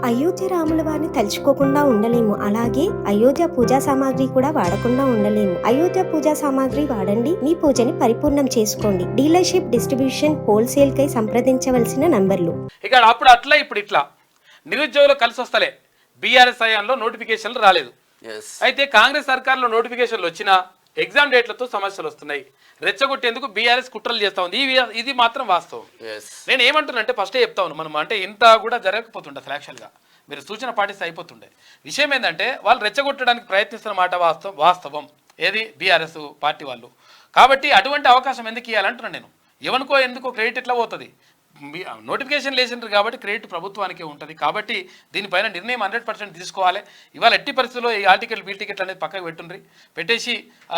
అయోధ్య రాముల వారిని తలుచుకోకుండా ఉండలేము. అలాగే అయోధ్య పూజా సామాగ్రి కూడా వాడకుండా ఉండలేము. అయోధ్య పూజా సామాగ్రి వాడండి, మీ పూజని పరిపూర్ణం చేసుకోండి. డీలర్షిప్, డిస్ట్రిబ్యూషన్, హోల్సేల్ కై సంప్రదించవలసిన నంబర్లు. ఇక్కడ అప్పుడు అట్లా ఇప్పుడు ఇట్లా నిరుద్యోగులు కలిసి వస్తలే. బీఆర్ఎస్ హయాంలో నోటిఫికేషన్లు రాలేదు. అయితే కాంగ్రెస్ సర్కార్లో నోటిఫికేషన్లు వచ్చినా ఎగ్జామ్ డేట్లతో సమస్యలు వస్తున్నాయి. రెచ్చగొట్టేందుకు బీఆర్ఎస్ కుట్రలు చేస్తా ఉంది. ఇది మాత్రం వాస్తవం. నేను ఏమంటున్నానంటే ఫస్టే చెప్తా ఉన్నాను, మనం అంటే ఇంత కూడా జరగకపోతుండే అసలు. యాక్చువల్గా మీరు సూచన పాటిస్తే అయిపోతుండే. విషయం ఏంటంటే వాళ్ళు రెచ్చగొట్టడానికి ప్రయత్నిస్తున్న మాట వాస్తవం. ఏది బీఆర్ఎస్ పార్టీ వాళ్ళు. కాబట్టి అటువంటి అవకాశం ఎందుకు ఇవ్వాలంటున్నాను నేను. ఎవరికో ఎందుకో క్రెడిట్ ఎట్లా పోతుంది? నోటిఫికేషన్ లేచిండ్రు కాబట్టి క్రెడిట్ ప్రభుత్వానికే ఉంటుంది. కాబట్టి దీనిపైన నిర్ణయం 100% తీసుకోవాలి. ఇవాళ ఎట్టి పరిస్థితుల్లో ఈ ఆర్టికల్ బీ టికెట్ అనేది పక్కకు పెట్టుండ్రి, పెట్టేసి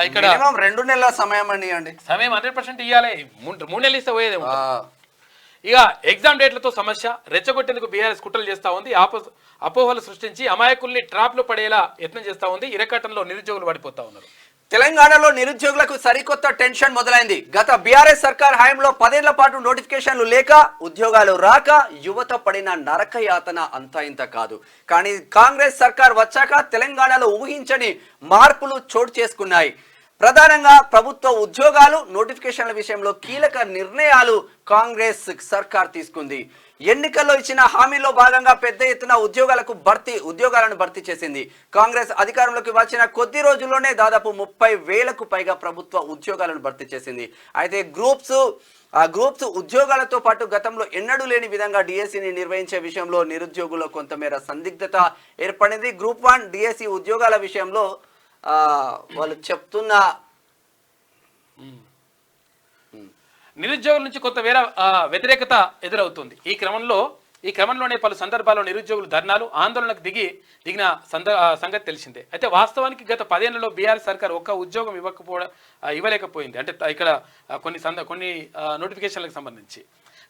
ఇక్కడ 2 నెలల సమయం అండి. సమయం 100% ఇవ్వాలి. 3 నెలలు ఇస్తే పోయేదే. ఇక ఎగ్జామ్ డేట్లతో సమస్య రెచ్చగొట్టేందుకు బీఆర్ఎస్ కుట్రలు చేస్తూ ఉంది. అపోహలు సృష్టించి అమాయకుల్ని ట్రాప్లో పడేలా యత్నం చేస్తూ ఉంది. ఇరకట్టంలో నిరుద్యోగులు పడిపోతా ఉన్నారు. తెలంగాణలో నిరుద్యోగులకు సరికొత్త టెన్షన్ మొదలైంది. గత బీఆర్ఎస్ సర్కార్ హయాంలో 10 ఏళ్ల పాటు నోటిఫికేషన్లు లేక, ఉద్యోగాలు రాక యువత పడిన నరక యాతన అంతా ఇంత కాదు. కానీ కాంగ్రెస్ సర్కార్ వచ్చాక తెలంగాణలో ఊహించని మార్పులు చోటు చేసుకున్నాయి. ప్రధానంగా ప్రభుత్వ ఉద్యోగాలు నోటిఫికేషన్ల విషయంలో కీలక నిర్ణయాలు కాంగ్రెస్ సర్కార్ తీసుకుంది. ఎన్నికల్లో ఇచ్చిన హామీలో భాగంగా పెద్ద ఎత్తున ఉద్యోగాలను భర్తీ చేసింది. కాంగ్రెస్ అధికారంలోకి వచ్చిన కొద్ది రోజుల్లోనే దాదాపు 30,000కు పైగా ప్రభుత్వ ఉద్యోగాలను భర్తీ చేసింది. అయితే గ్రూప్స్ ఉద్యోగాలతో పాటు గతంలో ఎన్నడూ లేని విధంగా డిఎస్సిని నిర్వహించే విషయంలో నిరుద్యోగుల్లో కొంతమేర సందిగ్ధత ఏర్పడింది. గ్రూప్ 1 డిఎస్సి ఉద్యోగాల విషయంలో వాళ్ళు చెప్తున్న నిరుద్యోగుల నుంచి కొంత వ్యతిరేకత ఎదురవుతుంది. ఈ క్రమంలోనే పలు సందర్భాల్లో నిరుద్యోగులు ధర్నాలు, ఆందోళనకు దిగిన సంగతి తెలిసిందే. అయితే వాస్తవానికి గత 10 ఏళ్లలో బీఆర్ఎస్ సర్కార్ ఒక్క ఉద్యోగం ఇవ్వలేకపోయింది. అంటే ఇక్కడ కొన్ని నోటిఫికేషన్లకు సంబంధించి.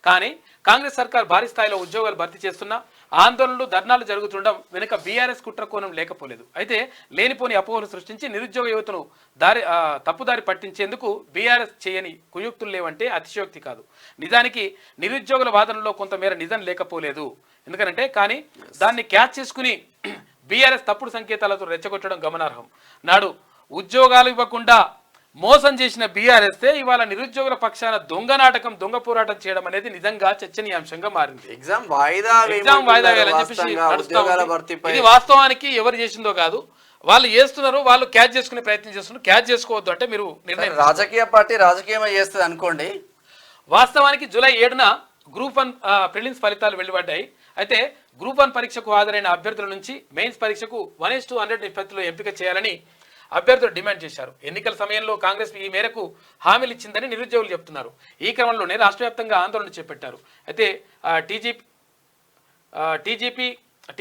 కానీ కాంగ్రెస్ సర్కార్ భారీ స్థాయిలో ఉద్యోగాలు భర్తీ చేస్తున్నా ఆందోళనలు, ధర్నాలు జరుగుతుండడం వెనుక బీఆర్ఎస్ కుట్రకోణం లేకపోలేదు. అయితే లేనిపోని అపోహలు సృష్టించి నిరుద్యోగ యువతను తప్పుదారి పట్టించేందుకు బీఆర్ఎస్ చేయని కుయుక్తులు లేవంటే అతిశయోక్తి కాదు. నిజానికి నిరుద్యోగుల వాదనలో కొంతమేర నిజం లేకపోలేదు. ఎందుకంటే కానీ దాన్ని క్యాచ్ చేసుకుని బీఆర్ఎస్ తప్పుడు సంకేతాలతో రెచ్చగొట్టడం గమనార్హం. నాడు ఉద్యోగాలు ఇవ్వకుండా మోసం చేసిన బీఆర్ఎస్ ఇవాళ నిరుద్యోగుల పక్షాన దొంగ పోరాటం చేయడం అనేది నిజంగా చర్చనీయాంశంగా మారింది. ఎగ్జామ్ వాయిదా వేయాలని చెప్పేసి ఇది వాస్తవానికి ఎవరు చేసిందో కాదు, వాళ్ళు చేస్తున్నారు. వాళ్ళు క్యాచ్ చేసుకునే ప్రయత్నం చేస్తున్నారు. క్యాచ్ చేసుకోవద్దు అంటే మీరు నిర్ణయం. రాజకీయ పార్టీ రాజకీయమే చేస్తుంది అనుకోండి. వాస్తవానికి జూలై 7న గ్రూప్ 1 ప్రిలిమ్స్ ఫలితాలు వెలువడ్డాయి. అయితే గ్రూప్ 1 పరీక్షకు హాజరైన అభ్యర్థుల నుంచి మెయిన్స్ పరీక్షకు 1:100 నిష్పత్తిలో ఎంపిక చేయాలని అభ్యర్థులు డిమాండ్ చేశారు. ఎన్నికల సమయంలో కాంగ్రెస్ ఈ మేరకు హామీలు ఇచ్చిందని నిరుద్యోగులు చెప్తున్నారు. ఈ క్రమంలోనే రాష్ట్ర వ్యాప్తంగా ఆందోళన చేపట్టారు. అయితే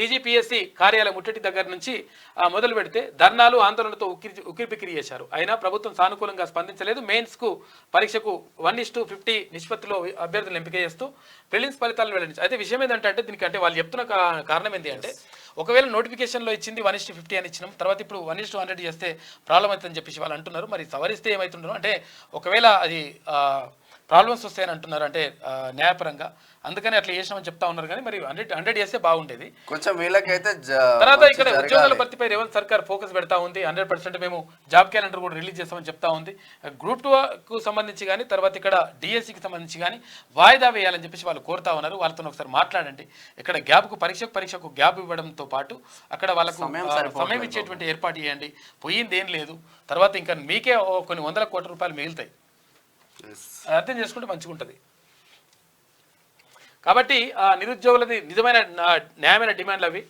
టీజీపీఎస్సీ కార్యాలయం ముట్టడి దగ్గర నుంచి మొదలు పెడితే ధర్నాలు, ఆందోళనతో ఉక్కిరిబిక్కిరి చేశారు. అయినా ప్రభుత్వం సానుకూలంగా స్పందించలేదు. మెయిన్స్కు పరీక్షకు 1:50 నిష్పత్తిలో అభ్యర్థులను ఎంపిక చేస్తూ ప్రిలిమ్స్ ఫలితాలను వెల్లడించారు. అయితే విషయం ఏంటంటే దీనికి అంటే వాళ్ళు చెప్తున్న కారణం ఏంటి అంటే, ఒకవేళ నోటిఫికేషన్లో ఇచ్చింది 1:50 అని ఇచ్చినాం, తర్వాత ఇప్పుడు 1:100 చేస్తే ప్రాబ్లం అవుతుందని చెప్పేసి వాళ్ళు అంటున్నారు. మరి సవరిస్తే ఏమవుతుంటారు అంటే ఒకవేళ అది ప్రాబ్లమ్స్ వస్తాయని అంటున్నారు, అంటే న్యాయపరంగా. అందుకని అట్లా చేసినామని చెప్తా ఉన్నారు. కానీ మరి 100 చేస్తే బాగుండేది కొంచెం. వీళ్ళకైతే తర్వాత ఇక్కడ ఉద్యోగాల భర్తీపై రేవంత్ సర్కార్ ఫోకస్ పెడతా ఉంది. 100% మేము జాబ్ క్యాలెండర్ కూడా రిలీజ్ చేస్తామని చెప్తా ఉంది. గ్రూప్ 2కు సంబంధించి కానీ తర్వాత ఇక్కడ డిఎస్సికి సంబంధించి కానీ వాయిదా వేయాలని చెప్పేసి వాళ్ళు కోరుతా ఉన్నారు. వాళ్ళతో ఒకసారి మాట్లాడండి. ఇక్కడ పరీక్షకు గ్యాప్ ఇవ్వడంతో పాటు అక్కడ వాళ్ళకు సమయం ఇచ్చేటువంటి ఏర్పాటు చేయండి. పోయింది ఏం లేదు. తర్వాత ఇంకా మీకే కొన్ని 100 కోట్ల రూపాయలు మిగులుతాయి. అర్థం చేసుకుంటే మంచిగా ఉంటుంది. కాబట్టి నిరుద్యోగులది నిజమైన న్యాయమైన డిమాండ్లు అవి.